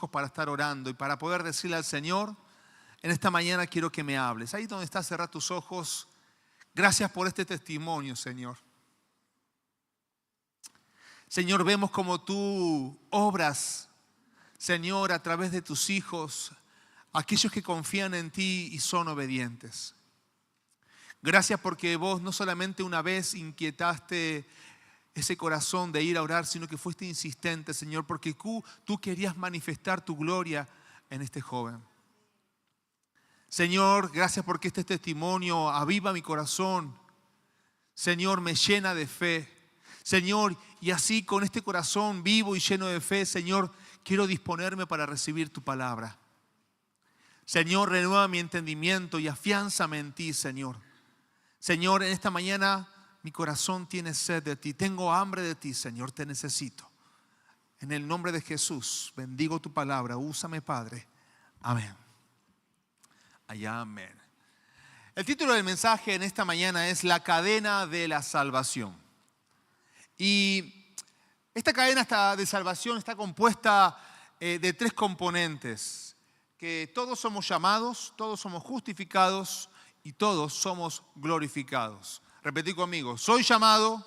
para estar orando y para poder decirle al Señor, en esta mañana quiero que me hables. Ahí donde estás, cerrá tus ojos. Gracias por este testimonio, Señor. Señor, vemos como tú obras, Señor, a través de tus hijos, aquellos que confían en ti y son obedientes. Gracias porque vos no solamente una vez inquietaste ese corazón de ir a orar, sino que fuiste insistente, Señor, porque tú querías manifestar tu gloria en este joven. Señor, gracias porque este testimonio aviva mi corazón. Señor, me llena de fe. Señor, y así con este corazón vivo y lleno de fe, Señor, quiero disponerme para recibir tu palabra. Señor, renueva mi entendimiento y afiánzame en ti, Señor. Señor, en esta mañana mi corazón tiene sed de ti. Tengo hambre de ti, Señor, te necesito. En el nombre de Jesús, bendigo tu palabra. Úsame, Padre. Amén. Allá, amén. El título del mensaje en esta mañana es La cadena de la salvación. Y esta cadena de salvación está compuesta de 3 componentes. Que todos somos llamados, todos somos justificados y todos somos glorificados. Repetí conmigo, soy llamado,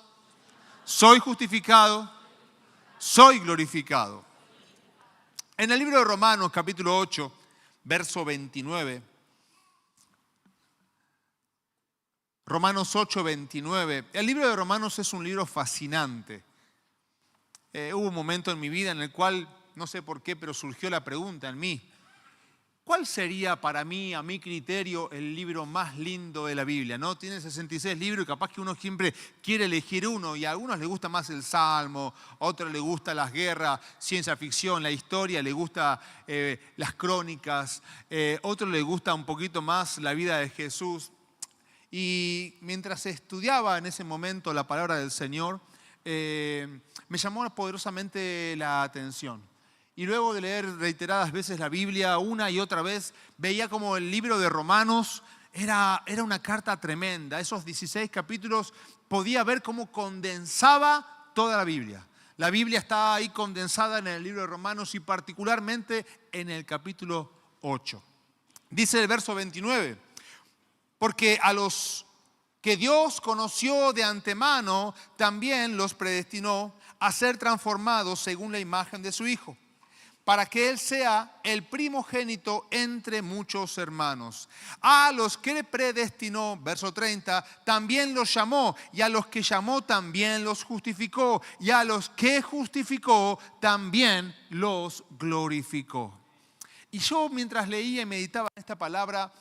soy justificado, soy glorificado. En el libro de Romanos, capítulo 8, verso 29. Romanos 8, 29. El libro de Romanos es un libro fascinante. Hubo un momento en mi vida en el cual, no sé por qué, pero surgió la pregunta en mí. ¿Cuál sería para mí, a mi criterio, el libro más lindo de la Biblia? ¿No? Tiene 66 libros y capaz que uno siempre quiere elegir uno y a algunos les gusta más el Salmo, a otros les gusta las guerras, ciencia ficción, la historia, les gusta las crónicas, a otros les gusta un poquito más la vida de Jesús. Y mientras estudiaba en ese momento la palabra del Señor, me llamó poderosamente la atención. Y luego de leer reiteradas veces la Biblia, una y otra vez, veía como el libro de Romanos era una carta tremenda. Esos 16 capítulos podía ver cómo condensaba toda la Biblia. La Biblia está ahí condensada en el libro de Romanos y particularmente en el capítulo 8. Dice el verso 29, porque a los que Dios conoció de antemano, también los predestinó a ser transformados según la imagen de su Hijo, para que Él sea el primogénito entre muchos hermanos. A los que predestinó, verso 30, también los llamó, y a los que llamó también los justificó, y a los que justificó también los glorificó. Y yo mientras leía y meditaba en esta palabra,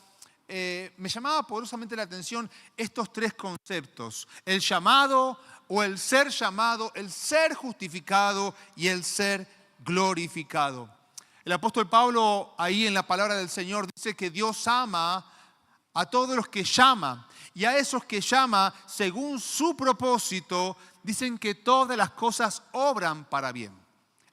me llamaba poderosamente la atención estos 3 conceptos: el llamado o el ser llamado, el ser justificado y el ser glorificado. El apóstol Pablo ahí en la palabra del Señor dice que Dios ama a todos los que llama, y a esos que llama según su propósito, dicen que todas las cosas obran para bien.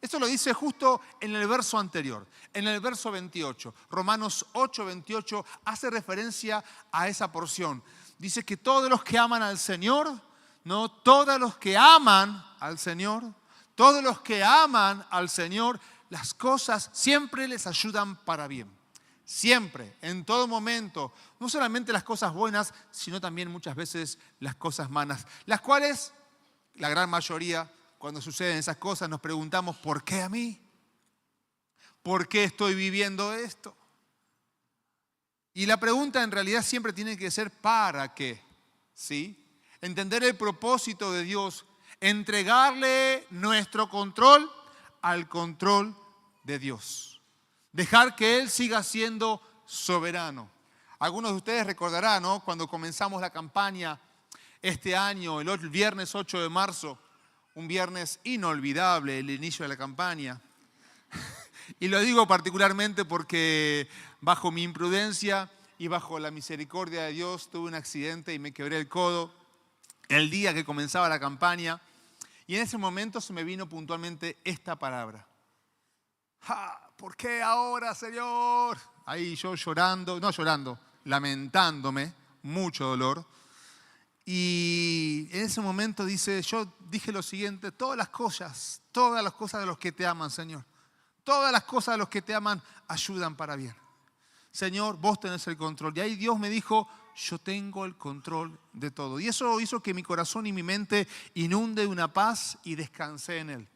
Esto lo dice justo en el verso anterior, en el verso 28. Romanos 8, 28 hace referencia a esa porción. Dice que todos los que aman al Señor, no, todos los que aman al Señor, todos los que aman al Señor, las cosas siempre les ayudan para bien. Siempre, en todo momento. No solamente las cosas buenas, sino también muchas veces las cosas malas. Las cuales, la gran mayoría, cuando suceden esas cosas, nos preguntamos, ¿por qué a mí? ¿Por qué estoy viviendo esto? Y la pregunta en realidad siempre tiene que ser ¿para qué? ¿Sí? Entender el propósito de Dios. Entregarle nuestro control al control de Dios. Dejar que Él siga siendo soberano. Algunos de ustedes recordarán, ¿no?, cuando comenzamos la campaña este año, el viernes 8 de marzo, un viernes inolvidable, el inicio de la campaña. Y lo digo particularmente porque bajo mi imprudencia y bajo la misericordia de Dios tuve un accidente y me quebré el codo el día que comenzaba la campaña. Y en ese momento se me vino puntualmente esta palabra. ¿Por qué ahora, Señor? Ahí yo lamentándome, mucho dolor. Y en ese momento yo dije lo siguiente: todas las cosas de los que te aman, Señor, Todas las cosas de los que te aman ayudan para bien. Señor, vos tenés el control. Y ahí Dios me dijo, yo tengo el control de todo. Y eso hizo que mi corazón y mi mente inunde una paz y descansé en Él.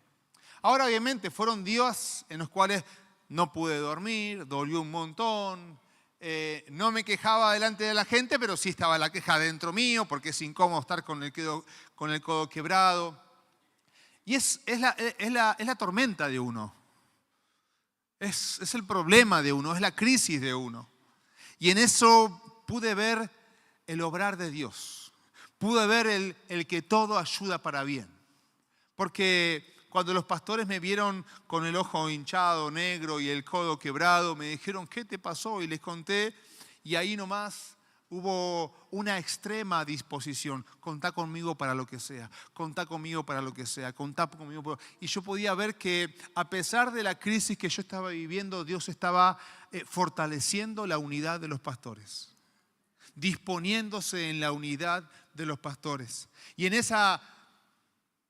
Ahora, obviamente, fueron días en los cuales no pude dormir, dolió un montón. No me quejaba delante de la gente, pero sí estaba la queja dentro mío, porque es incómodo estar con el codo quebrado. Y es la tormenta de uno. Es el problema de uno, es la crisis de uno. Y en eso pude ver el obrar de Dios. Pude ver el que todo ayuda para bien. Porque cuando los pastores me vieron con el ojo hinchado, negro y el codo quebrado, me dijeron, ¿qué te pasó? Y les conté, y ahí nomás hubo una extrema disposición. Contá conmigo para lo que sea, contá conmigo para lo que sea, contá conmigo. Y yo podía ver que a pesar de la crisis que yo estaba viviendo, Dios estaba fortaleciendo la unidad de los pastores, disponiéndose en la unidad de los pastores. Y en esa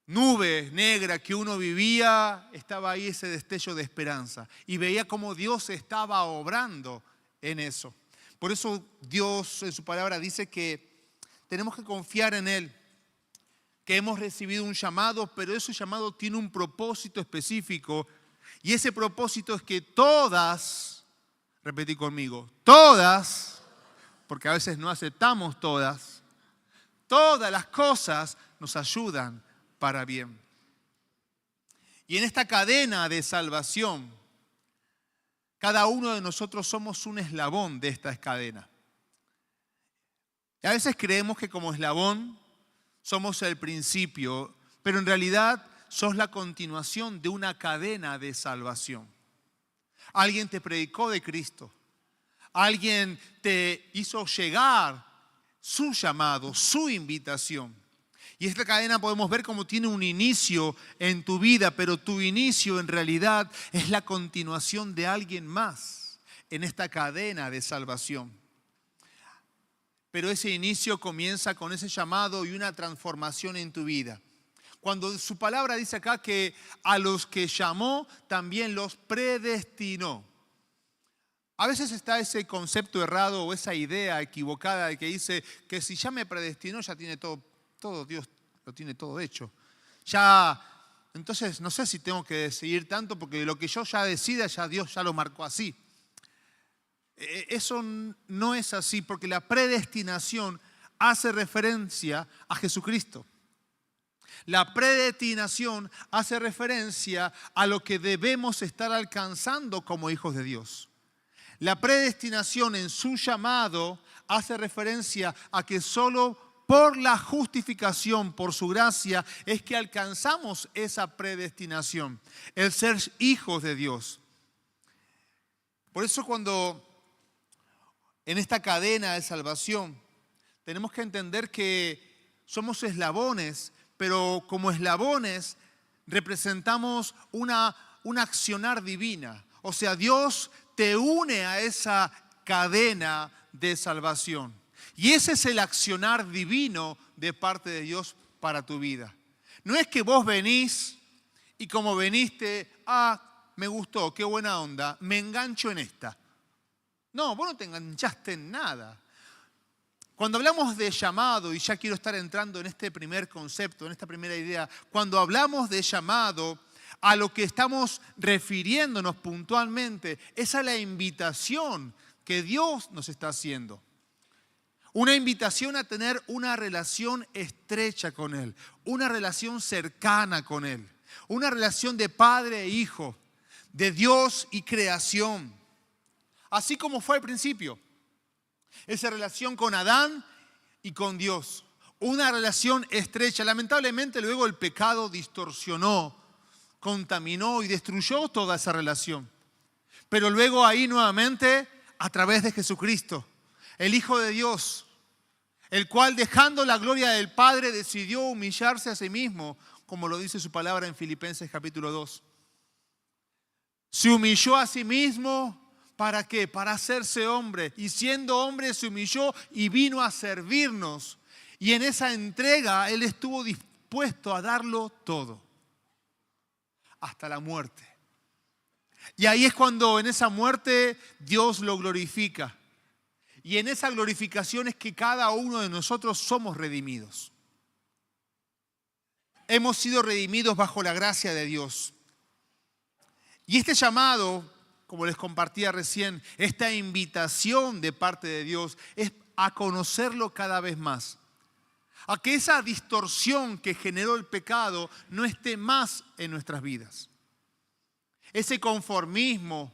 nube negra que uno vivía, estaba ahí ese destello de esperanza. Y veía cómo Dios estaba obrando en eso. Por eso Dios en su palabra dice que tenemos que confiar en Él, que hemos recibido un llamado, pero ese llamado tiene un propósito específico. Y ese propósito es que todas, repetí conmigo, todas, porque a veces no aceptamos todas las cosas nos ayudan para bien. Y en esta cadena de salvación, cada uno de nosotros somos un eslabón de esta cadena. Y a veces creemos que como eslabón somos el principio, pero en realidad sos la continuación de una cadena de salvación. Alguien te predicó de Cristo. Alguien te hizo llegar su llamado, su invitación. Y esta cadena podemos ver cómo tiene un inicio en tu vida, pero tu inicio en realidad es la continuación de alguien más en esta cadena de salvación. Pero ese inicio comienza con ese llamado y una transformación en tu vida. Cuando su palabra dice acá que a los que llamó también los predestinó. A veces está ese concepto errado o esa idea equivocada de que dice que si ya me predestinó ya tiene todo, Dios lo tiene todo hecho. Ya, entonces no sé si tengo que decidir tanto porque lo que yo ya decida ya Dios ya lo marcó así. Eso no es así porque la predestinación hace referencia a Jesucristo. La predestinación hace referencia a lo que debemos estar alcanzando como hijos de Dios. La predestinación en su llamado hace referencia a que solo por la justificación, por su gracia, es que alcanzamos esa predestinación, el ser hijos de Dios. Por eso cuando en esta cadena de salvación tenemos que entender que somos eslabones, pero como eslabones representamos una accionar divina. O sea, Dios te une a esa cadena de salvación. Y ese es el accionar divino de parte de Dios para tu vida. No es que vos venís y como veniste, me gustó, qué buena onda, me engancho en esta. No, vos no te enganchaste en nada. Cuando hablamos de llamado, y ya quiero estar entrando en este primer concepto, en esta primera idea, cuando hablamos de llamado, a lo que estamos refiriéndonos puntualmente es a la invitación que Dios nos está haciendo. Una invitación a tener una relación estrecha con Él, una relación cercana con Él, una relación de padre e hijo, de Dios y creación. Así como fue al principio, esa relación con Adán y con Dios, una relación estrecha. Lamentablemente luego el pecado distorsionó, contaminó y destruyó toda esa relación. Pero luego ahí nuevamente, a través de Jesucristo, el Hijo de Dios, el cual dejando la gloria del Padre decidió humillarse a sí mismo, como lo dice su palabra en Filipenses capítulo 2. Se humilló a sí mismo, ¿para qué? Para hacerse hombre. Y siendo hombre se humilló y vino a servirnos. Y en esa entrega Él estuvo dispuesto a darlo todo. Hasta la muerte. Y ahí es cuando en esa muerte Dios lo glorifica. Y en esa glorificación es que cada uno de nosotros somos redimidos. Hemos sido redimidos bajo la gracia de Dios. Y este llamado, como les compartía recién, esta invitación de parte de Dios es a conocerlo cada vez más. A que esa distorsión que generó el pecado no esté más en nuestras vidas. Ese conformismo,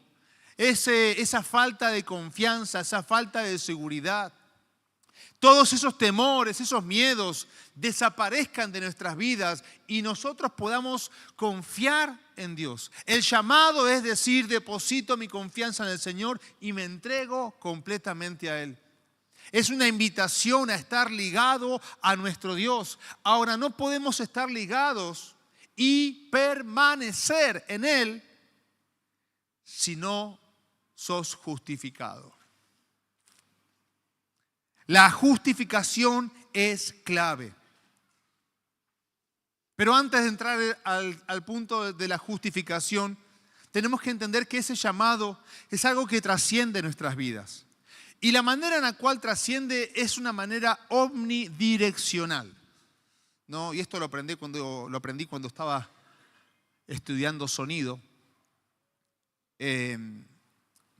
esa falta de confianza, esa falta de seguridad, todos esos temores, esos miedos desaparezcan de nuestras vidas y nosotros podamos confiar en Dios. El llamado es decir, deposito mi confianza en el Señor y me entrego completamente a Él. Es una invitación a estar ligado a nuestro Dios. Ahora, no podemos estar ligados y permanecer en Él si no sos justificado. La justificación es clave. Pero antes de entrar al punto de la justificación, tenemos que entender que ese llamado es algo que trasciende nuestras vidas. Y la manera en la cual trasciende es una manera omnidireccional, ¿no? Y esto lo aprendí cuando estaba estudiando sonido. Que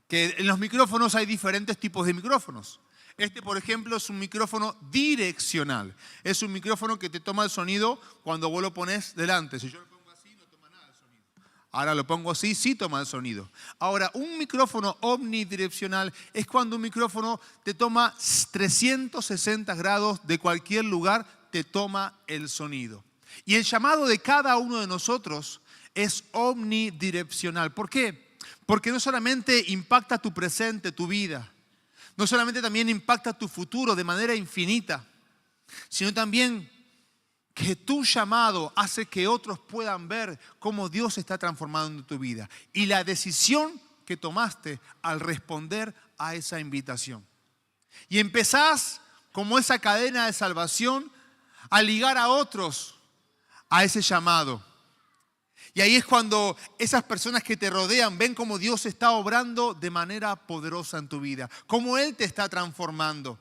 en los micrófonos hay diferentes tipos de micrófonos. Este, por ejemplo, es un micrófono direccional. Es un micrófono que te toma el sonido cuando vos lo pones delante. Si yo lo pongo así, no toma nada el sonido. Ahora lo pongo así, sí toma el sonido. Ahora, un micrófono omnidireccional es cuando un micrófono te toma 360 grados de cualquier lugar, te toma el sonido. Y el llamado de cada uno de nosotros es omnidireccional. ¿Por qué? Porque no solamente impacta tu presente, tu vida, no solamente también impacta tu futuro de manera infinita, sino también que tu llamado hace que otros puedan ver cómo Dios está transformando tu vida y la decisión que tomaste al responder a esa invitación. Y empezás como esa cadena de salvación a ligar a otros a ese llamado. Y ahí es cuando esas personas que te rodean ven cómo Dios está obrando de manera poderosa en tu vida, cómo Él te está transformando.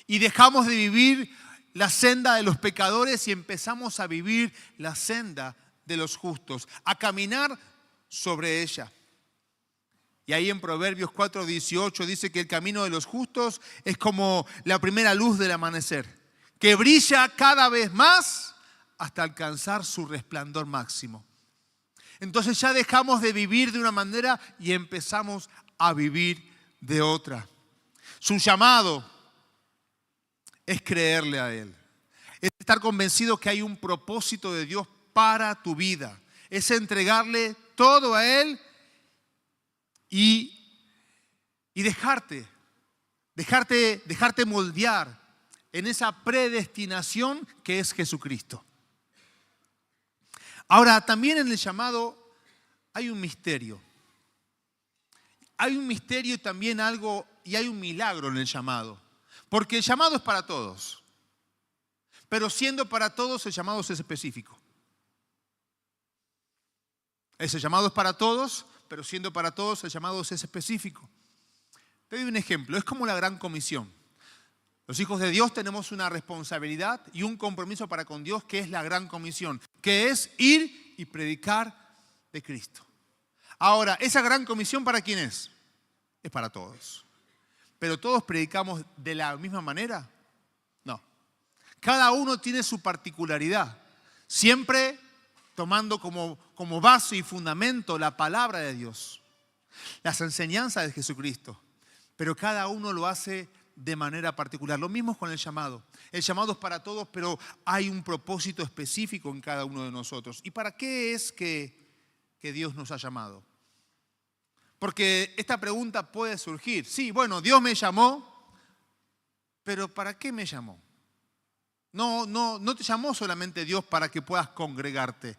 Y dejamos de vivir la senda de los pecadores y empezamos a vivir la senda de los justos, a caminar sobre ella. Y ahí en Proverbios 4:18 dice que el camino de los justos es como la primera luz del amanecer, que brilla cada vez más hasta alcanzar su resplandor máximo. Entonces ya dejamos de vivir de una manera y empezamos a vivir de otra. Su llamado es creerle a Él. Es estar convencido que hay un propósito de Dios para tu vida. Es entregarle todo a Él y dejarte moldear en esa predestinación que es Jesucristo. Ahora, también en el llamado hay un misterio. Hay un misterio también y hay un milagro en el llamado. Porque el llamado es para todos. Pero siendo para todos, el llamado es específico. Ese llamado es para todos, pero siendo para todos, el llamado es específico. Te doy un ejemplo. Es como la Gran Comisión. Los hijos de Dios tenemos una responsabilidad y un compromiso para con Dios que es la Gran Comisión, que es ir y predicar de Cristo. Ahora, ¿esa Gran Comisión para quién es? Es para todos. ¿Pero todos predicamos de la misma manera? No. Cada uno tiene su particularidad, siempre tomando como base y fundamento la palabra de Dios, las enseñanzas de Jesucristo, pero cada uno lo hace de manera particular. Lo mismo con el llamado. El llamado es para todos, pero hay un propósito específico en cada uno de nosotros. ¿Y para qué es que Dios nos ha llamado? Porque esta pregunta puede surgir. Sí, bueno, Dios me llamó, pero ¿para qué me llamó? No te llamó solamente Dios para que puedas congregarte,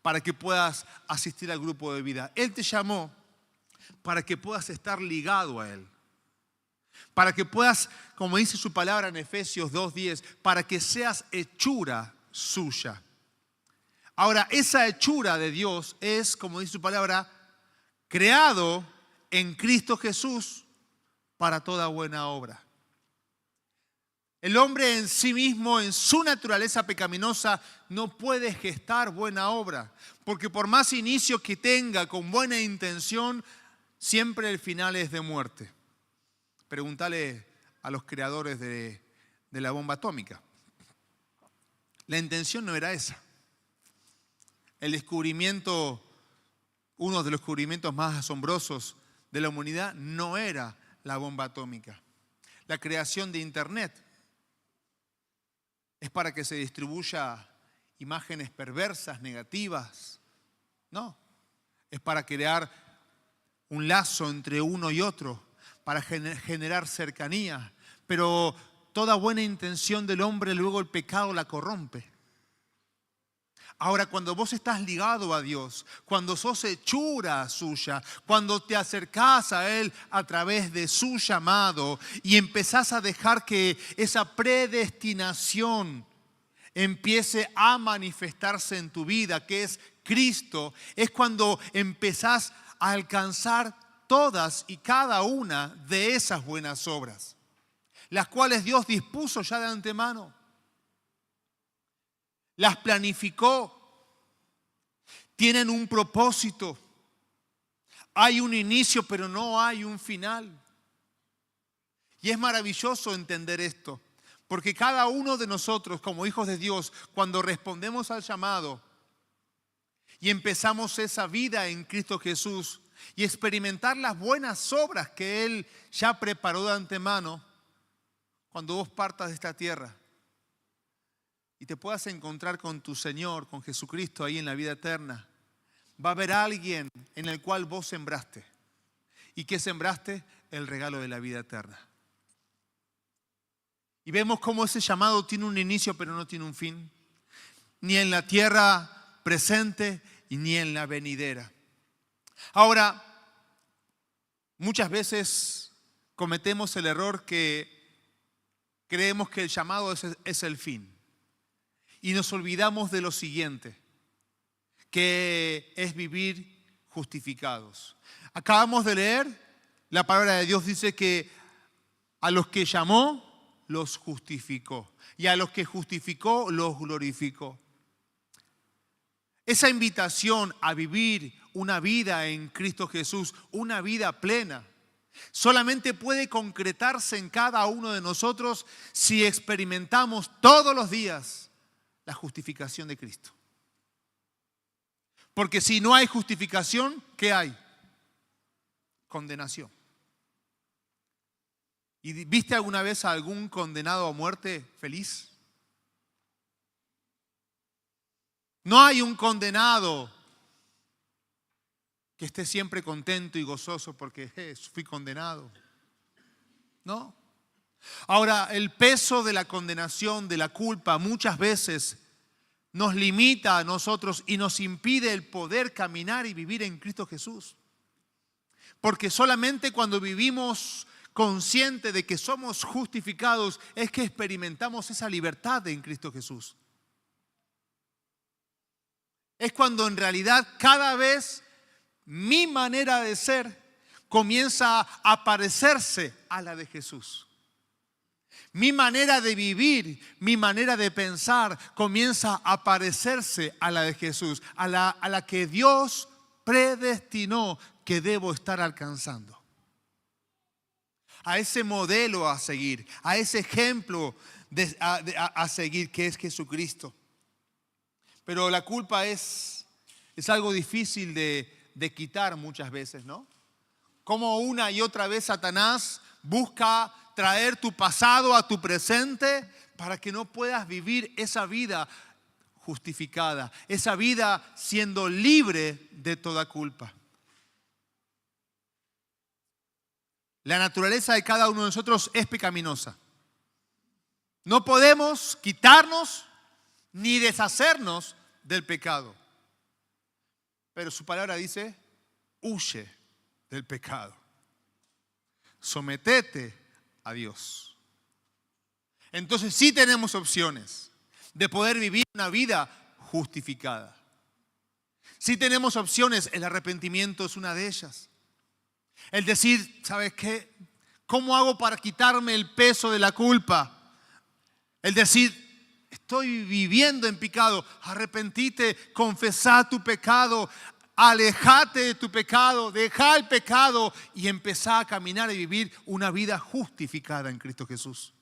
para que puedas asistir al grupo de vida. Él te llamó para que puedas estar ligado a Él. Para que puedas, como dice su palabra en Efesios 2:10, para que seas hechura suya. Ahora, esa hechura de Dios es, como dice su palabra, creado en Cristo Jesús para toda buena obra. El hombre en sí mismo, en su naturaleza pecaminosa, no puede gestar buena obra, porque por más inicio que tenga con buena intención, siempre el final es de muerte. Pregúntale a los creadores de la bomba atómica. La intención no era esa. El descubrimiento, uno de los descubrimientos más asombrosos de la humanidad, no era la bomba atómica. La creación de Internet es para que se distribuya imágenes perversas, negativas. No, es para crear un lazo entre uno y otro, para generar cercanía. Pero toda buena intención del hombre, luego el pecado la corrompe. Ahora, cuando vos estás ligado a Dios, cuando sos hechura suya, cuando te acercás a Él a través de su llamado y empezás a dejar que esa predestinación empiece a manifestarse en tu vida, que es Cristo, es cuando empezás a alcanzar todas y cada una de esas buenas obras, las cuales Dios dispuso ya de antemano. Las planificó, tienen un propósito. Hay un inicio, pero no hay un final. Y es maravilloso entender esto, porque cada uno de nosotros, como hijos de Dios, cuando respondemos al llamado y empezamos esa vida en Cristo Jesús y experimentar las buenas obras que Él ya preparó de antemano, cuando vos partas de esta tierra y te puedas encontrar con tu Señor, con Jesucristo ahí en la vida eterna, va a haber alguien en el cual vos sembraste. ¿Y qué sembraste? El regalo de la vida eterna. Y vemos cómo ese llamado tiene un inicio pero no tiene un fin. Ni en la tierra presente y ni en la venidera. Ahora, muchas veces cometemos el error que creemos que el llamado es el fin. Y nos olvidamos de lo siguiente, que es vivir justificados. Acabamos de leer, la palabra de Dios dice que a los que llamó, los justificó. Y a los que justificó, los glorificó. Esa invitación a vivir una vida en Cristo Jesús, una vida plena, solamente puede concretarse en cada uno de nosotros si experimentamos todos los días la justificación de Cristo. Porque si no hay justificación, ¿qué hay? Condenación. ¿Y viste alguna vez a algún condenado a muerte feliz? No hay un condenado que esté siempre contento y gozoso porque fui condenado. No. Ahora, el peso de la condenación, de la culpa, muchas veces nos limita a nosotros y nos impide el poder caminar y vivir en Cristo Jesús. Porque solamente cuando vivimos conscientes de que somos justificados es que experimentamos esa libertad en Cristo Jesús. Es cuando en realidad cada vez mi manera de ser comienza a parecerse a la de Jesús. Mi manera de vivir, mi manera de pensar comienza a parecerse a la de Jesús, a la que Dios predestinó que debo estar alcanzando. A ese modelo a seguir, a ese ejemplo a seguir que es Jesucristo. Pero la culpa es algo difícil de quitar muchas veces, ¿no? Como una y otra vez Satanás busca traer tu pasado a tu presente para que no puedas vivir esa vida justificada, esa vida siendo libre de toda culpa. La naturaleza de cada uno de nosotros es pecaminosa. No podemos quitarnos ni deshacernos del pecado. Pero su palabra dice, huye del pecado. Sometete a Dios. Entonces sí tenemos opciones de poder vivir una vida justificada. Sí tenemos opciones, el arrepentimiento es una de ellas. El decir, ¿sabes qué? ¿Cómo hago para quitarme el peso de la culpa? El decir, estoy viviendo en pecado, arrepentite, confesá tu pecado, alejate de tu pecado, deja el pecado y empezá a caminar y vivir una vida justificada en Cristo Jesús.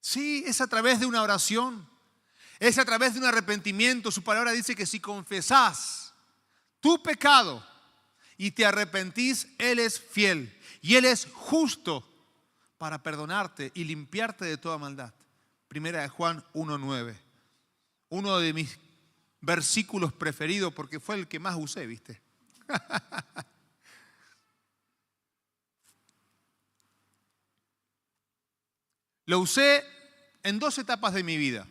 Sí, es a través de una oración, es a través de un arrepentimiento. Su palabra dice que si confesás tu pecado y te arrepentís, Él es fiel y Él es justo para perdonarte y limpiarte de toda maldad. Primera de Juan 1:9. Uno de mis versículos preferidos porque fue el que más usé, ¿viste? Lo usé en 2 etapas de mi vida.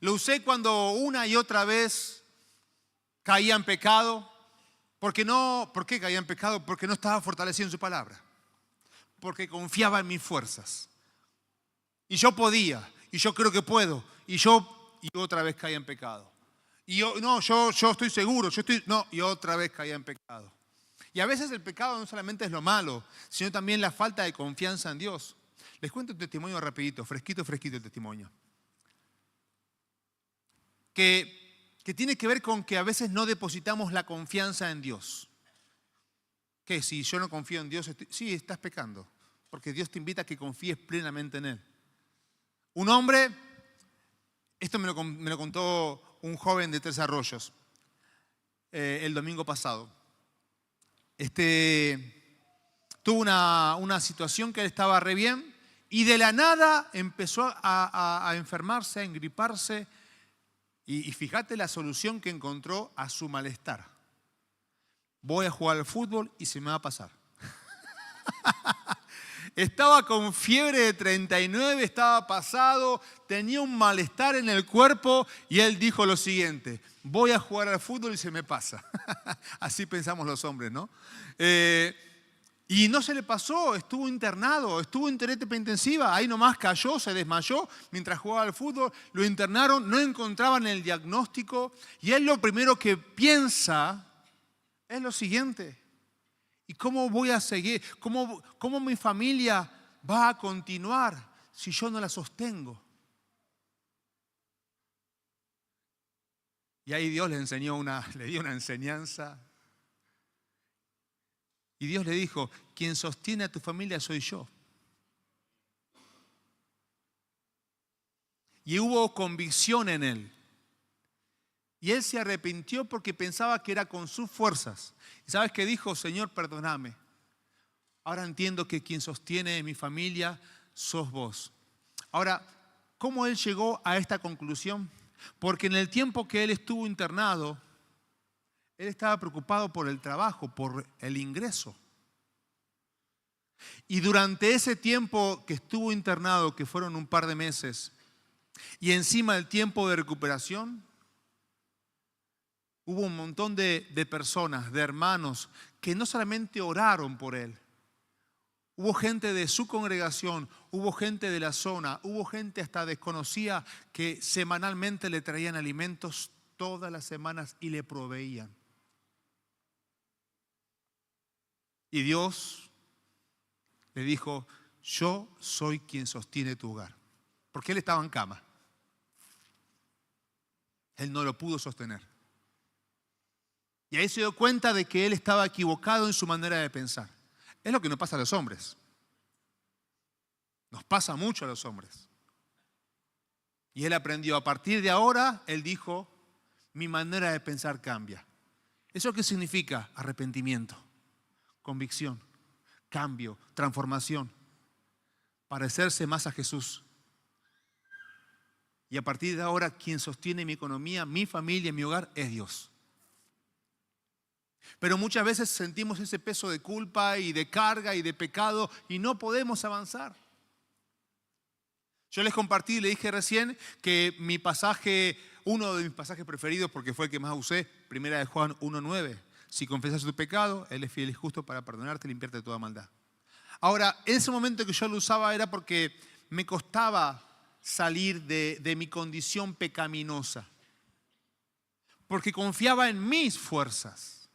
Lo usé cuando una y otra vez caía en pecado. ¿Por qué caía en pecado? Porque no estaba fortalecido en su palabra. Porque confiaba en mis fuerzas. Y yo podía, y yo creo que puedo, y otra vez caía en pecado. Y yo estoy seguro, y otra vez caía en pecado. Y a veces el pecado no solamente es lo malo, sino también la falta de confianza en Dios. Les cuento un testimonio rapidito, fresquito el testimonio. Que tiene que ver con que a veces no depositamos la confianza en Dios. Que si yo no confío en Dios, sí, estás pecando, porque Dios te invita a que confíes plenamente en Él. Un hombre, esto me lo contó un joven de Tres Arroyos el domingo pasado. Tuvo una situación que él estaba re bien y de la nada empezó a enfermarse, a engriparse. Y fíjate la solución que encontró a su malestar. Voy a jugar al fútbol y se me va a pasar. Estaba con fiebre de 39, estaba pasado, tenía un malestar en el cuerpo y él dijo lo siguiente: voy a jugar al fútbol y se me pasa. Así pensamos los hombres, ¿no? Y no se le pasó, estuvo internado, estuvo en terapia intensiva, ahí nomás cayó, se desmayó mientras jugaba al fútbol, lo internaron, no encontraban el diagnóstico y él lo primero que piensa es lo siguiente: ¿y cómo voy a seguir? ¿Cómo mi familia va a continuar si yo no la sostengo? Y ahí Dios le dio una enseñanza. Y Dios le dijo: quien sostiene a tu familia soy yo. Y hubo convicción en él. Y él se arrepintió porque pensaba que era con sus fuerzas. ¿Y sabes qué dijo? Señor, perdóname. Ahora entiendo que quien sostiene mi familia sos vos. Ahora, ¿cómo él llegó a esta conclusión? Porque en el tiempo que él estuvo internado, él estaba preocupado por el trabajo, por el ingreso. Y durante ese tiempo que estuvo internado, que fueron un par de meses, y encima del tiempo de recuperación, hubo un montón de personas, de hermanos, que no solamente oraron por él. Hubo gente de su congregación, hubo gente de la zona, hubo gente hasta desconocida que semanalmente le traían alimentos todas las semanas y le proveían. Y Dios le dijo: yo soy quien sostiene tu hogar. Porque él estaba en cama. Él no lo pudo sostener. Y ahí se dio cuenta de que él estaba equivocado en su manera de pensar. Es lo que nos pasa a los hombres. Nos pasa mucho a los hombres. Y él aprendió, a partir de ahora, él dijo: mi manera de pensar cambia. ¿Eso qué significa? Arrepentimiento, convicción, cambio, transformación, parecerse más a Jesús. Y a partir de ahora, quien sostiene mi economía, mi familia, mi hogar, es Dios. Pero muchas veces sentimos ese peso de culpa y de carga y de pecado y no podemos avanzar. Yo les compartí, le dije recién que mi pasaje, uno de mis pasajes preferidos, porque fue el que más usé, Primera de Juan 1:9. Si confesas tu pecado, Él es fiel y justo para perdonarte y limpiarte de toda maldad. Ahora, en ese momento que yo lo usaba era porque me costaba salir de mi condición pecaminosa. porque confiaba en mis fuerzas.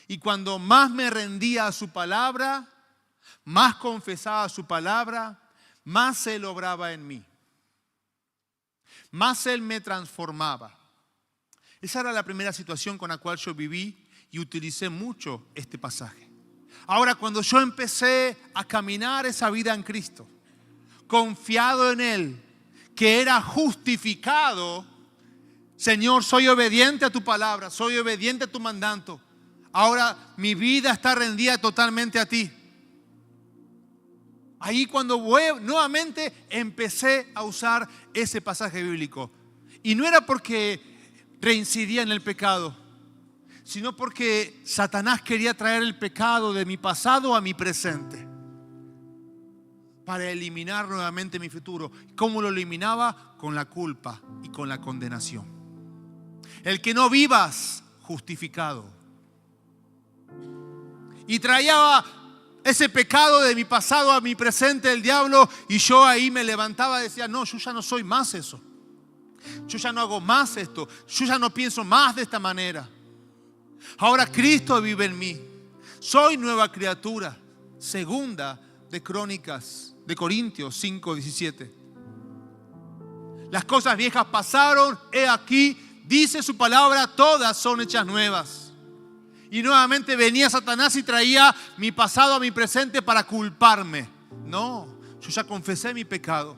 Y cuando más me rendía a su palabra, más confesaba su palabra, más Él obraba en mí. Más Él me transformaba. Esa era la primera situación con la cual yo viví y utilicé mucho este pasaje. Ahora, cuando yo empecé a caminar esa vida en Cristo, confiado en Él, que era justificado, Señor, soy obediente a tu palabra, soy obediente a tu mandato. Ahora mi vida está rendida totalmente a ti. Ahí cuando nuevamente empecé a usar ese pasaje bíblico. Y no era porque reincidía en el pecado, sino porque Satanás quería traer el pecado de mi pasado a mi presente para eliminar nuevamente mi futuro. ¿Cómo lo eliminaba? Con la culpa y con la condenación. El que no vivas justificado. Y traía ese pecado de mi pasado a mi presente, el diablo, y yo ahí me levantaba y decía, no, yo ya no soy más eso. Yo ya no hago más esto. Yo ya no pienso más de esta manera. Ahora Cristo vive en mí. Soy nueva criatura. Segunda de Crónicas, de Corintios 5:17. Las cosas viejas pasaron, he aquí, dice su palabra, todas son hechas nuevas. Y nuevamente venía Satanás y traía mi pasado a mi presente para culparme. No, yo ya confesé mi pecado.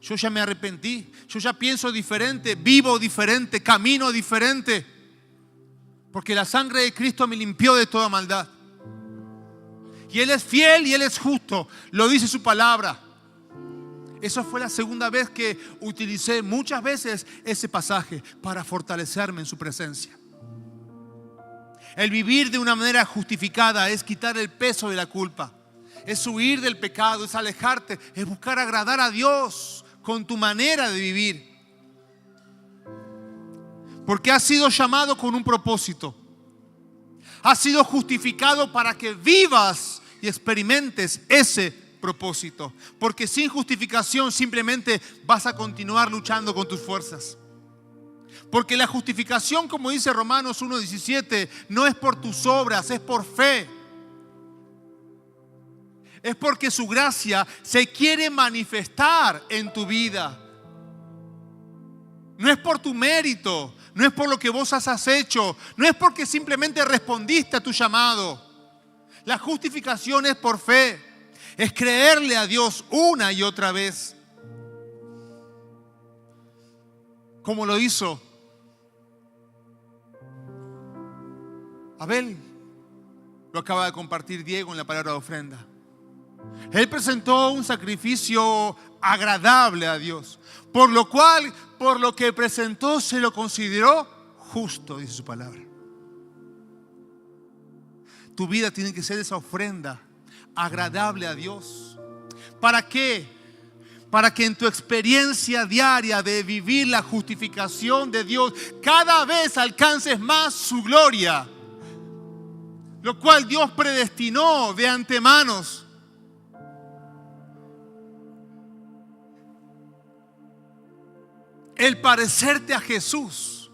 Yo ya me arrepentí. Yo ya pienso diferente, vivo diferente, camino diferente. Porque la sangre de Cristo me limpió de toda maldad. Y Él es fiel y Él es justo. Lo dice su palabra. Eso fue la segunda vez que utilicé muchas veces ese pasaje para fortalecerme en su presencia. El vivir de una manera justificada es quitar el peso de la culpa. Es huir del pecado, es alejarte, es buscar agradar a Dios con tu manera de vivir. Porque has sido llamado con un propósito. Has sido justificado para que vivas y experimentes ese propósito. Porque sin justificación simplemente vas a continuar luchando con tus fuerzas. Porque la justificación, como dice Romanos 1:17, no es por tus obras, es por fe. Es porque su gracia se quiere manifestar en tu vida. No es por tu mérito, no es por lo que vos has hecho, no es porque simplemente respondiste a tu llamado. La justificación es por fe, es creerle a Dios una y otra vez. Como lo hizo Abel, lo acaba de compartir Diego en la palabra de ofrenda. Él presentó un sacrificio agradable a Dios, por lo cual, por lo que presentó, se lo consideró justo, dice su palabra. Tu vida tiene que ser esa ofrenda agradable a Dios. ¿Para qué? Para que en tu experiencia diaria de vivir la justificación de Dios, cada vez alcances más su gloria, lo cual Dios predestinó de antemano. El parecerte a Jesús.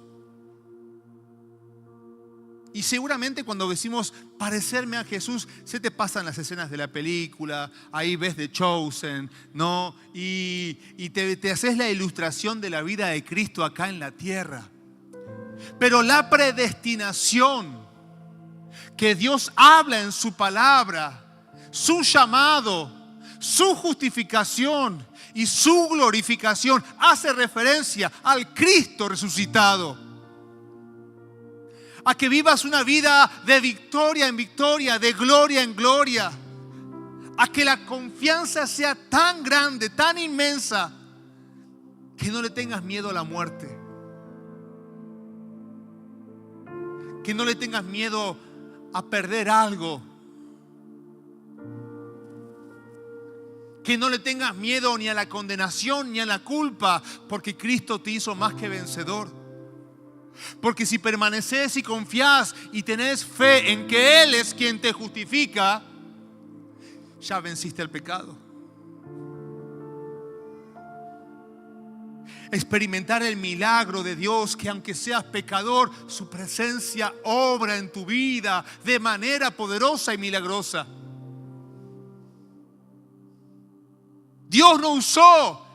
Y seguramente cuando decimos parecerme a Jesús, se te pasan las escenas de la película, ahí ves The Chosen, ¿no? Y te haces la ilustración de la vida de Cristo acá en la tierra. Pero la predestinación que Dios habla en su palabra, su llamado, su justificación y su glorificación hace referencia al Cristo resucitado. A que vivas una vida de victoria en victoria, de gloria en gloria. A que la confianza sea tan grande, tan inmensa, que no le tengas miedo a la muerte. Que no le tengas miedo a perder algo. Que no le tengas miedo ni a la condenación ni a la culpa, porque Cristo te hizo más que vencedor. Porque si permaneces y confías y tenés fe en que Él es quien te justifica, ya venciste el pecado. Experimentar el milagro de Dios, que aunque seas pecador, su presencia obra en tu vida de manera poderosa y milagrosa. Dios no usó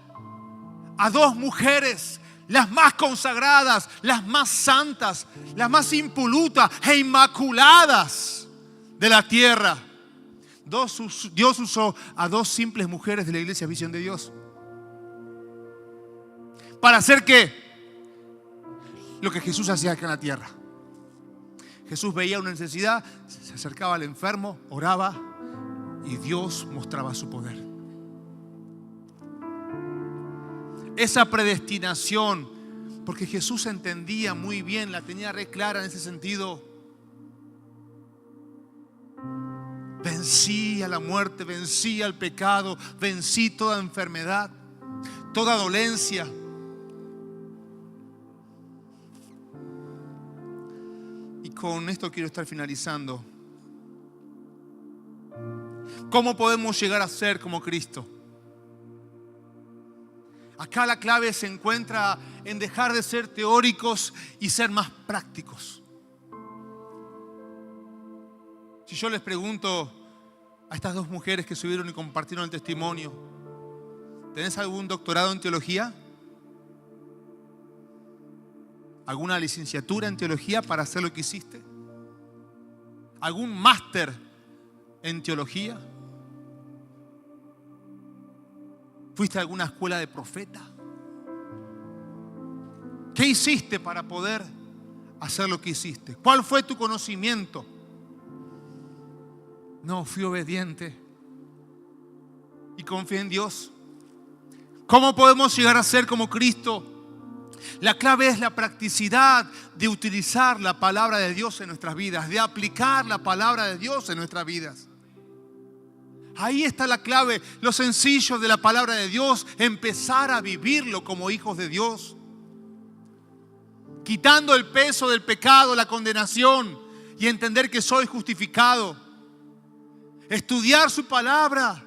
a dos mujeres, las más consagradas, las más santas, las más impolutas e inmaculadas de la tierra. Dios usó a dos simples mujeres de la iglesia Visión de Dios. ¿Para hacer qué? Lo que Jesús hacía acá en la tierra. Jesús veía una necesidad, se acercaba al enfermo, oraba y Dios mostraba su poder. Esa predestinación, porque Jesús entendía muy bien, la tenía re clara en ese sentido. Vencí a la muerte, vencí al pecado, vencí toda enfermedad, toda dolencia. Y con esto quiero estar finalizando. ¿Cómo podemos llegar a ser como Cristo? Acá la clave se encuentra en dejar de ser teóricos y ser más prácticos. Si yo les pregunto a estas dos mujeres que subieron y compartieron el testimonio, ¿tenés algún doctorado en teología? ¿Alguna licenciatura en teología para hacer lo que hiciste? ¿Algún máster en teología? ¿Fuiste a alguna escuela de profeta? ¿Qué hiciste para poder hacer lo que hiciste? ¿Cuál fue tu conocimiento? No, fui obediente y confié en Dios. ¿Cómo podemos llegar a ser como Cristo? La clave es la practicidad de utilizar la palabra de Dios en nuestras vidas, de aplicar la palabra de Dios en nuestras vidas. Ahí está la clave, lo sencillo de la palabra de Dios, empezar a vivirlo como hijos de Dios. Quitando el peso del pecado, la condenación y entender que soy justificado. Estudiar su palabra.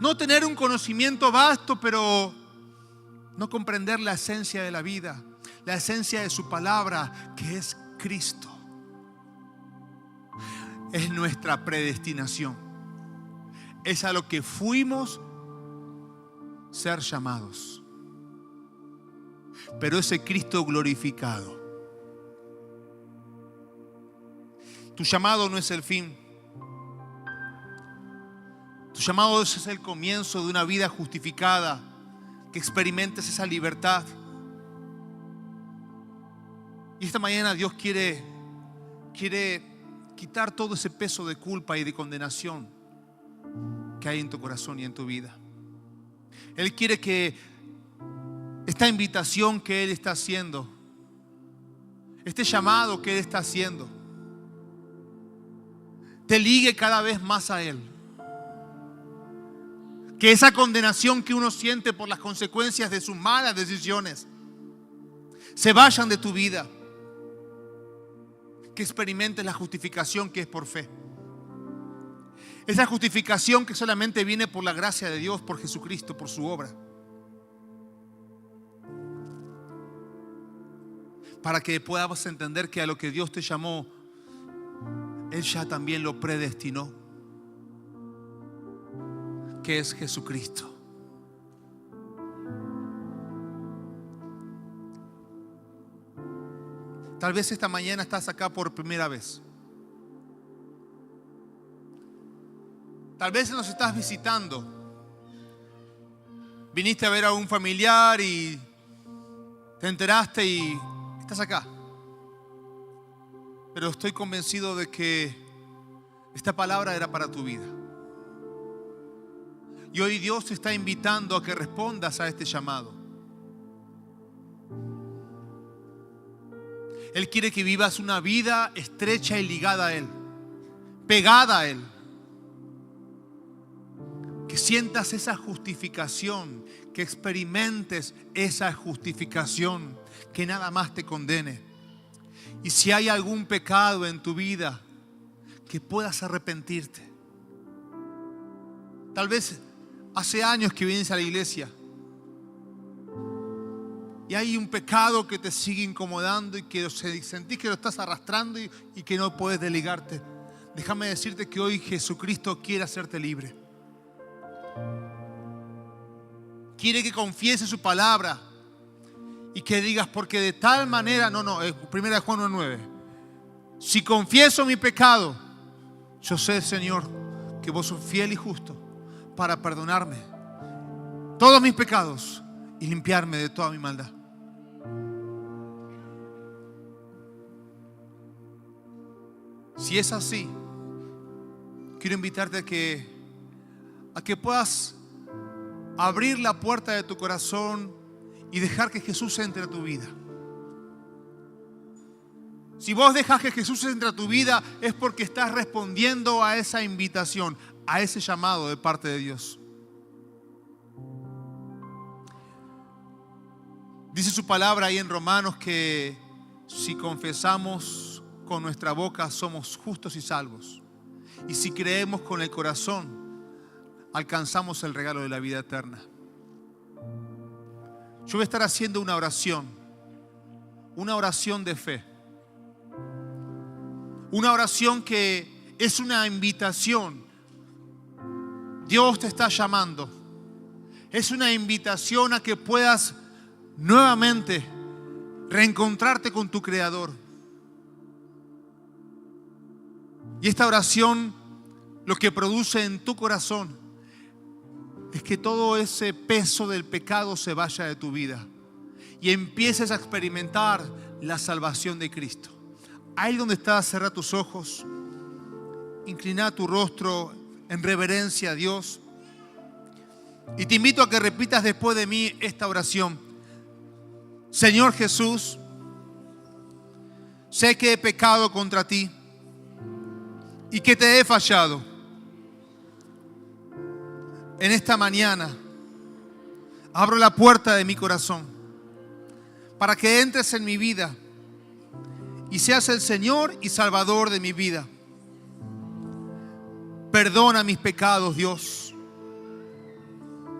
No tener un conocimiento vasto, pero no comprender la esencia de la vida, la esencia de su palabra, que es Cristo. Es nuestra predestinación. Es a lo que fuimos ser llamados. Pero ese Cristo glorificado. Tu llamado no es el fin. Tu llamado es el comienzo de una vida justificada, que experimentes esa libertad. Y esta mañana Dios quiere quitar todo ese peso de culpa y de condenación que hay en tu corazón y en tu vida. Él quiere que esta invitación que Él está haciendo, este llamado que Él está haciendo, te ligue cada vez más a Él. Que esa condenación que uno siente por las consecuencias de sus malas decisiones se vayan de tu vida. Que experimentes la justificación que es por fe. Esa justificación que solamente viene por la gracia de Dios, por Jesucristo, por su obra. Para que puedas entender que a lo que Dios te llamó, Él ya también lo predestinó, que es Jesucristo. Tal vez esta mañana estás acá por primera vez. Tal vez nos estás visitando. Viniste a ver a un familiar y te enteraste y estás acá. Pero estoy convencido de que esta palabra era para tu vida. Y hoy Dios te está invitando a que respondas a este llamado. Él quiere que vivas una vida estrecha y ligada a Él, pegada a Él. Que sientas esa justificación, que experimentes esa justificación, que nada más te condene. Y si hay algún pecado en tu vida, que puedas arrepentirte. Tal vez hace años que vienes a la iglesia y hay un pecado que te sigue incomodando y que sentís que lo estás arrastrando y que no puedes desligarte, déjame decirte que hoy Jesucristo quiere hacerte libre. Quiere que confieses su palabra y que digas, porque de tal manera, primera de Juan 1:9, si confieso mi pecado, yo sé, Señor, que vos sos fiel y justo para perdonarme todos mis pecados y limpiarme de toda mi maldad. Si es así, quiero invitarte a que puedas abrir la puerta de tu corazón y dejar que Jesús entre a tu vida. Si vos dejas que Jesús entre a tu vida, es porque estás respondiendo a esa invitación, a ese llamado de parte de Dios. Dice su palabra ahí en Romanos que si confesamos con nuestra boca somos justos y salvos. Y si creemos con el corazón, alcanzamos el regalo de la vida eterna. Yo voy a estar haciendo una oración de fe. Una oración que es una invitación. Dios te está llamando. Es una invitación a que puedas nuevamente reencontrarte con tu Creador. Y esta oración lo que produce en tu corazón es que todo ese peso del pecado se vaya de tu vida y empieces a experimentar la salvación de Cristo. Ahí donde estás, cerra tus ojos, inclina tu rostro en reverencia a Dios y te invito a que repitas después de mí esta oración. Señor Jesús, sé que he pecado contra ti y que te he fallado. En esta mañana abro la puerta de mi corazón para que entres en mi vida y seas el Señor y Salvador de mi vida. Perdona mis pecados, Dios.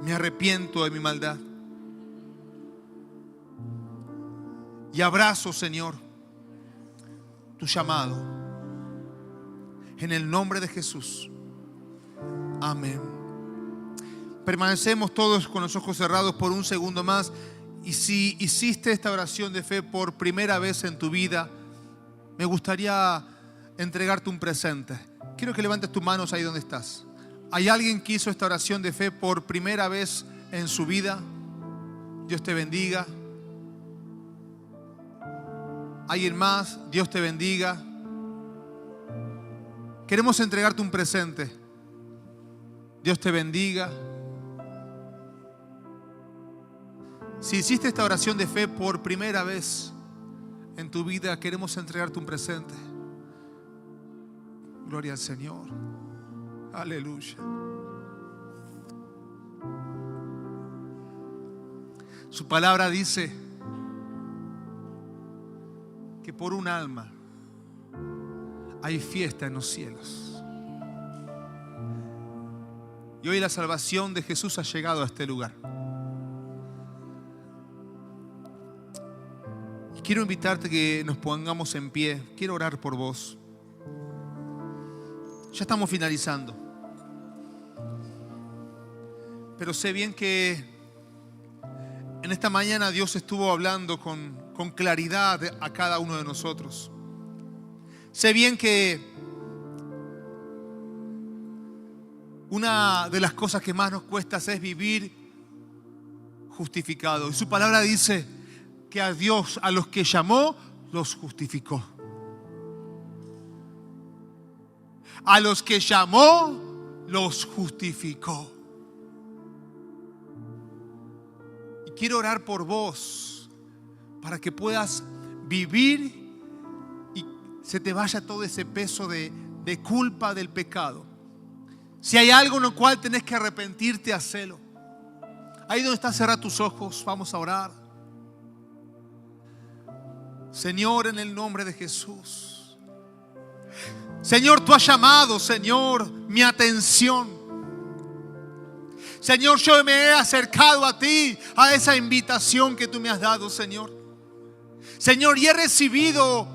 Me arrepiento de mi maldad. Y abrazo, Señor, tu llamado. En el nombre de Jesús. Amén. Permanecemos todos con los ojos cerrados por un segundo más. Y si hiciste esta oración de fe por primera vez en tu vida, me gustaría entregarte un presente. Quiero que levantes tus manos ahí donde estás. ¿Hay alguien que hizo esta oración de fe por primera vez en su vida? Dios te bendiga. ¿Alguien más? Dios te bendiga. Queremos entregarte un presente. Dios te bendiga. Si hiciste esta oración de fe por primera vez en tu vida, queremos entregarte un presente. Gloria al Señor. Aleluya. Su palabra dice que por un alma hay fiesta en los cielos. Y hoy la salvación de Jesús ha llegado a este lugar. Y quiero invitarte que nos pongamos en pie. Quiero orar por vos. Ya estamos finalizando. Pero sé bien que en esta mañana Dios estuvo hablando con claridad a cada uno de nosotros. Sé bien que una de las cosas que más nos cuesta es vivir justificado. Y su palabra dice que a Dios, a los que llamó, los justificó. A los que llamó, los justificó. Y quiero orar por vos para que puedas vivir y se te vaya todo ese peso de culpa del pecado. Si hay algo en lo cual tenés que arrepentirte, hacelo. Ahí donde estás, cerra tus ojos, vamos a orar. Señor, en el nombre de Jesús. Señor, tú has llamado, Señor, mi atención. Señor, yo me he acercado a ti, a esa invitación que tú me has dado, Señor. Señor, y he recibido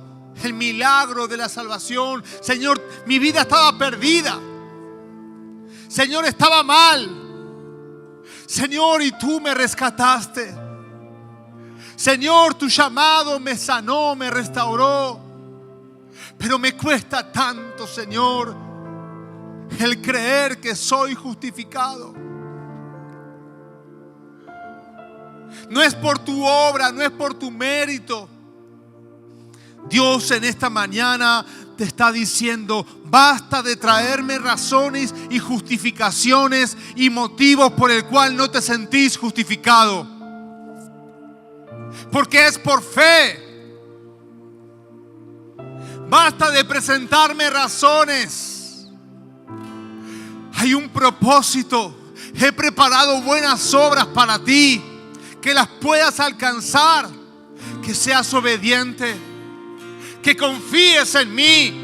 el milagro de la salvación. Señor, mi vida estaba perdida. Señor, estaba mal. Señor, y tú me rescataste. Señor, tu llamado me sanó, me restauró. Pero me cuesta tanto, Señor, el creer que soy justificado. No es por tu obra, no es por tu mérito. Dios en esta mañana te está diciendo: basta de traerme razones y justificaciones y motivos por el cual no te sentís justificado. Porque es por fe. Basta de presentarme razones. Hay un propósito. He preparado buenas obras para ti, que las puedas alcanzar, que seas obediente, que confíes en mí.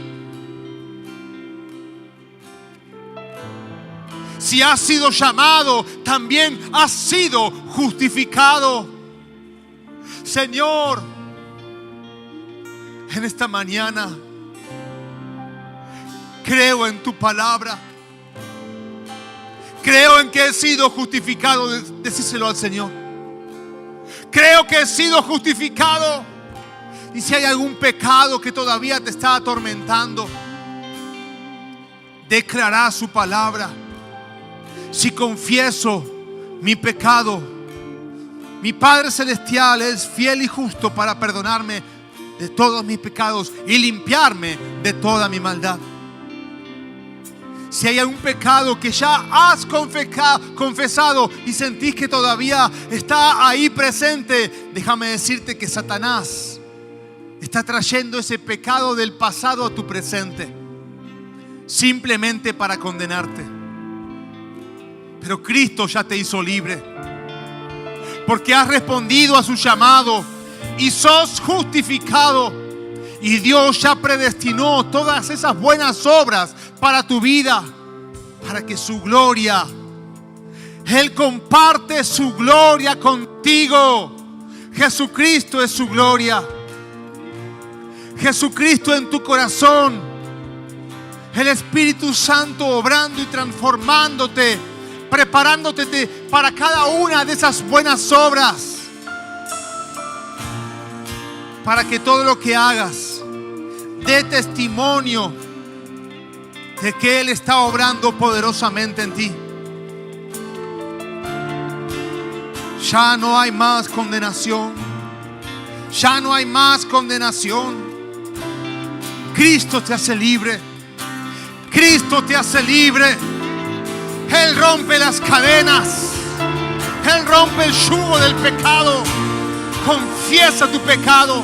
Si has sido llamado, también has sido justificado. Señor, en esta mañana creo en tu palabra. Creo en que he sido justificado. Decíselo al Señor. Creo que he sido justificado. Y si hay algún pecado que todavía te está atormentando, declará su palabra. Si confieso mi pecado, mi Padre Celestial es fiel y justo para perdonarme de todos mis pecados y limpiarme de toda mi maldad. Si hay algún pecado que ya has confesado y sentís que todavía está ahí presente, déjame decirte que Satanás está trayendo ese pecado del pasado a tu presente, simplemente para condenarte. Pero Cristo ya te hizo libre, porque has respondido a su llamado y sos justificado. Y Dios ya predestinó todas esas buenas obras para tu vida, para que su gloria, Él comparte su gloria contigo. Jesucristo es su gloria. Jesucristo en tu corazón. El Espíritu Santo obrando y transformándote, preparándote para cada una de esas buenas obras, para que todo lo que hagas dé testimonio de que Él está obrando poderosamente en ti. Ya no hay más condenación. Ya no hay más condenación. Cristo te hace libre. Cristo te hace libre. Él rompe las cadenas. Él rompe el yugo del pecado. Confiesa tu pecado.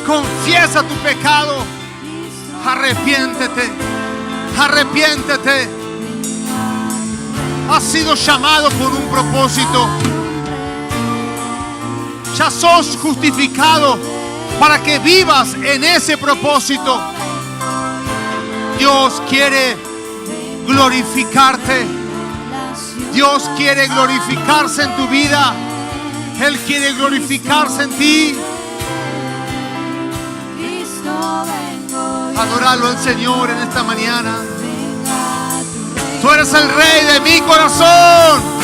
Confiesa tu pecado. Arrepiéntete. Arrepiéntete. Has sido llamado por un propósito. Ya sos justificado para que vivas en ese propósito. Dios quiere glorificarte. Dios quiere glorificarse en tu vida. Él quiere glorificarse en ti. Adoralo al Señor en esta mañana. Tú eres el Rey de mi corazón.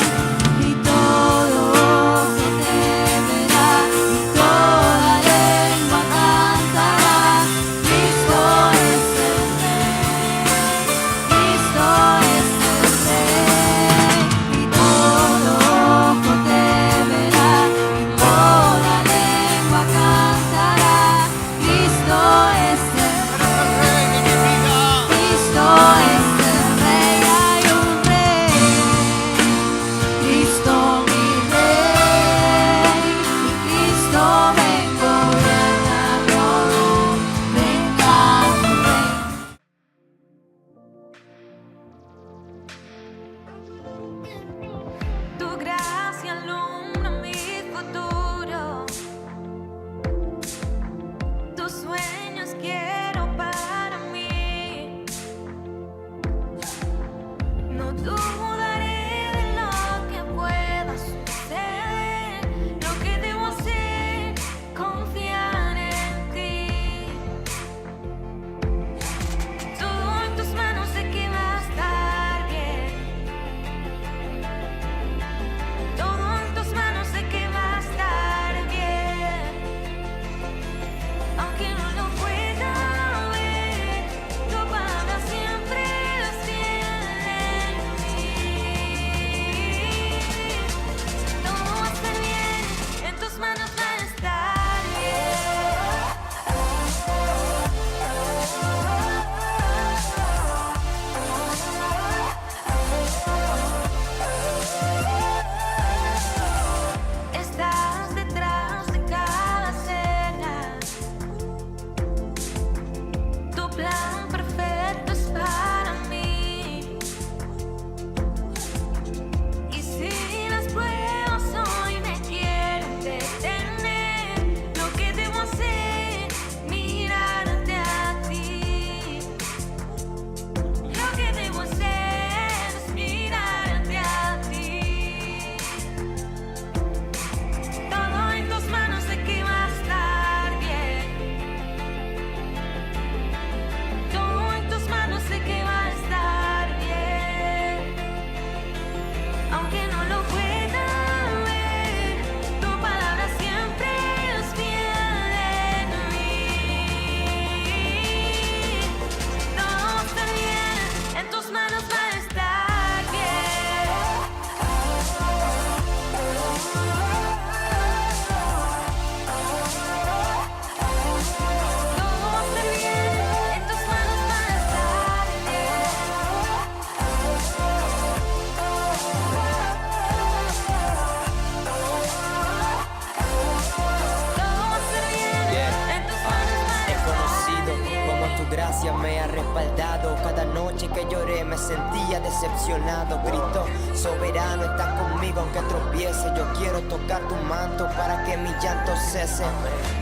gracia me ha respaldado. Cada noche que lloré me sentía decepcionado. Grito, soberano, estás conmigo aunque tropiece. Yo quiero tocar tu manto para que mi llanto cese.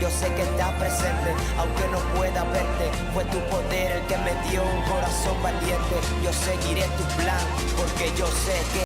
Yo sé que estás presente, aunque no pueda verte. Fue tu poder el que me dio un corazón valiente. Yo seguiré tu plan, porque yo sé que